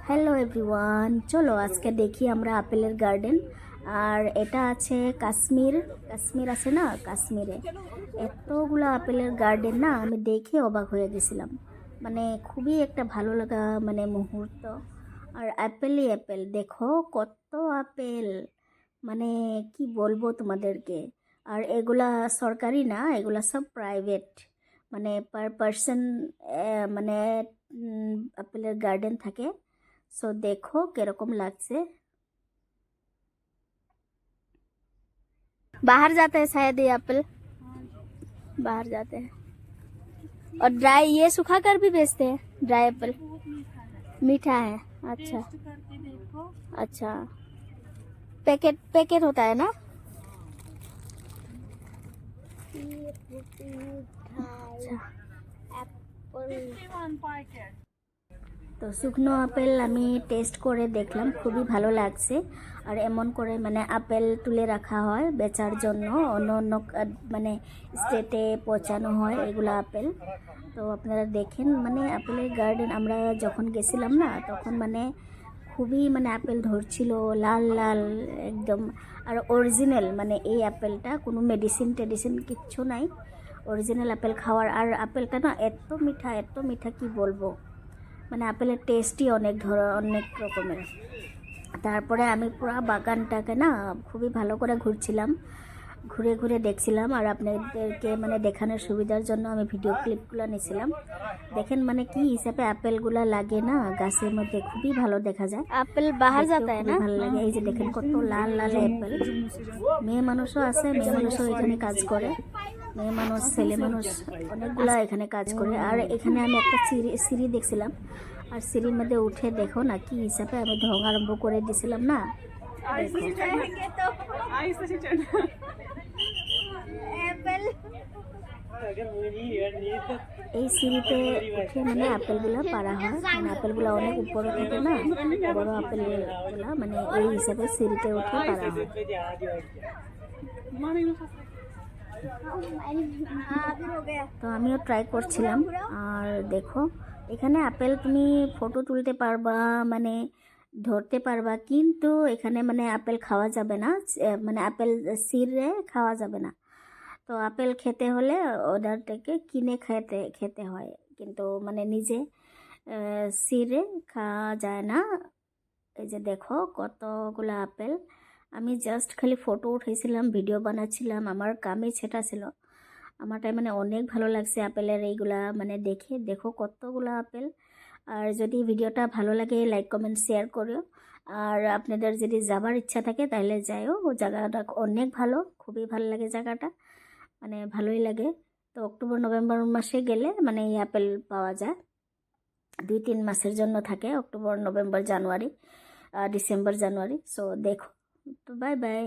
Hello everyone, চলো আজকে দেখি আমরা আপেলের গার্ডেন। আর এটা আছে কাশ্মীর আছে না, কাশ্মীরে এতগুলো আপেলের গার্ডেন না, আমি দেখে অবাক হয়ে গেছিলাম। মানে খুবই একটা ভালো লাগা মানে মুহূর্ত। আর আপেলই আপেল, দেখো কত আপেল, মানে কি বলবো তোমাদেরকে। আর এগুলা সরকারি না, এগুলা সব প্রাইভেট, মানে পার পার্সন মানে আপেলের গার্ডেন থাকে। सो देखो किरकम लागছে। बाहर जाते हैं शायद ये एप्पल, बाहर जाते हैं। और ड्राई ये सुखा कर भी बेचते हैं, ड्राई एप्पल मीठा है। अच्छा अच्छा, पैकेट पैकेट होता है ना। अच्छा তো শুকনো আপেল আমি টেস্ট করে দেখলাম, খুবই ভালো লাগছে। আর এমন করে মানে আপেল তুলে রাখা হয় বেচার জন্য, অন্য অন্য মানে স্টেটে পৌঁছানো হয় এগুলো আপেল। তো আপনারা দেখেন মানে আপেলের গার্ডেন আমরা যখন গেছিলাম না, তখন মানে খুবই মানে আপেল ধরছিল লাল লাল একদম। আর অরিজিনাল মানে এই আপেলটা কোনো মেডিসিন টেডিসিন কিচ্ছু নাই, অরিজিনাল আপেল খাওয়ার। আর আপেলটা না এত মিঠা কি বলবো, মানে আপেলের টেস্টই অনেক রকমের। তারপরে আমি পুরো বাগানটাকে না খুবই ভালো করে ঘুরছিলাম, ঘুরে ঘুরে দেখছিলাম। আর আপনাদেরকে মানে দেখানোর সুবিধার জন্য আমি ভিডিও ক্লিপগুলো নিয়েছিলাম। দেখেন মানে কি হিসাবে আপেলগুলো লাগে না গাছের মধ্যে, খুবই ভালো দেখা যায়। আপেল বাহার যাতা হয় না, ভালো লাগে। এই যে দেখেন কত লাল লাল আপেল। মেয়ে মানুষও আছে, মেয়ে মানুষও এখানে কাজ করে, মেয়ে মানুষ ছেলে মানুষ অনেকগুলা এখানে কাজ করে। আর এখানে আমি একটা সিঁড়ি দেখছিলাম, আর সিঁড়ির মধ্যে উঠে দেখো না কি হিসাবে আমি ঢং আরম্ভ করে দিয়েছিলাম না। এই সিঁড়িতে উঠে মানে আপেলগুলো পারা হয়, মানে আপেলগুলো অনেক উপরে থাকে না, বড় আপেলগুলো মানে এই হিসাবে সিঁড়িতে উঠে পারা হয়। তো আমিও ট্রাই করছিলাম। আর দেখো এখানে আপেল তুমি ফটো তুলতে পারবা, মানে ধরতে পারবা, কিন্তু এখানে মানে আপেল খাওয়া যাবে না, মানে আপেল ছিঁড়ে খাওয়া যাবে না। তো আপেল খেতে হলে ওদের থেকে কিনে খেতে হয়, কিন্তু মানে নিজে ছিঁড়ে খাওয়া যায় না। এই যে দেখো কতগুলো আপেল, আমি জাস্ট খালি ফটো উঠাইছিলাম, ভিডিও বানাচ্ছিলাম, আমার কামই সেটা ছিল। আমারটাই মানে অনেক ভালো লাগছে আপেলের এইগুলা মানে দেখে। দেখো কতগুলো আপেল। আর যদি ভিডিওটা ভালো লাগে লাইক কমেন্ট শেয়ার করো। আর আপনাদের যদি যাবার ইচ্ছা থাকে তাহলে যাইও, ও জায়গাটা অনেক ভালো, খুবই ভালো লাগে জায়গাটা, মানে ভালোই লাগে। তো অক্টোবর নভেম্বর মাসে গেলে মানে এই আপেল পাওয়া যায়, 2-3 মাসের জন্য থাকে, অক্টোবর নভেম্বর জানুয়ারি ডিসেম্বর জানুয়ারি। সো দেখো, তো বাই বাই।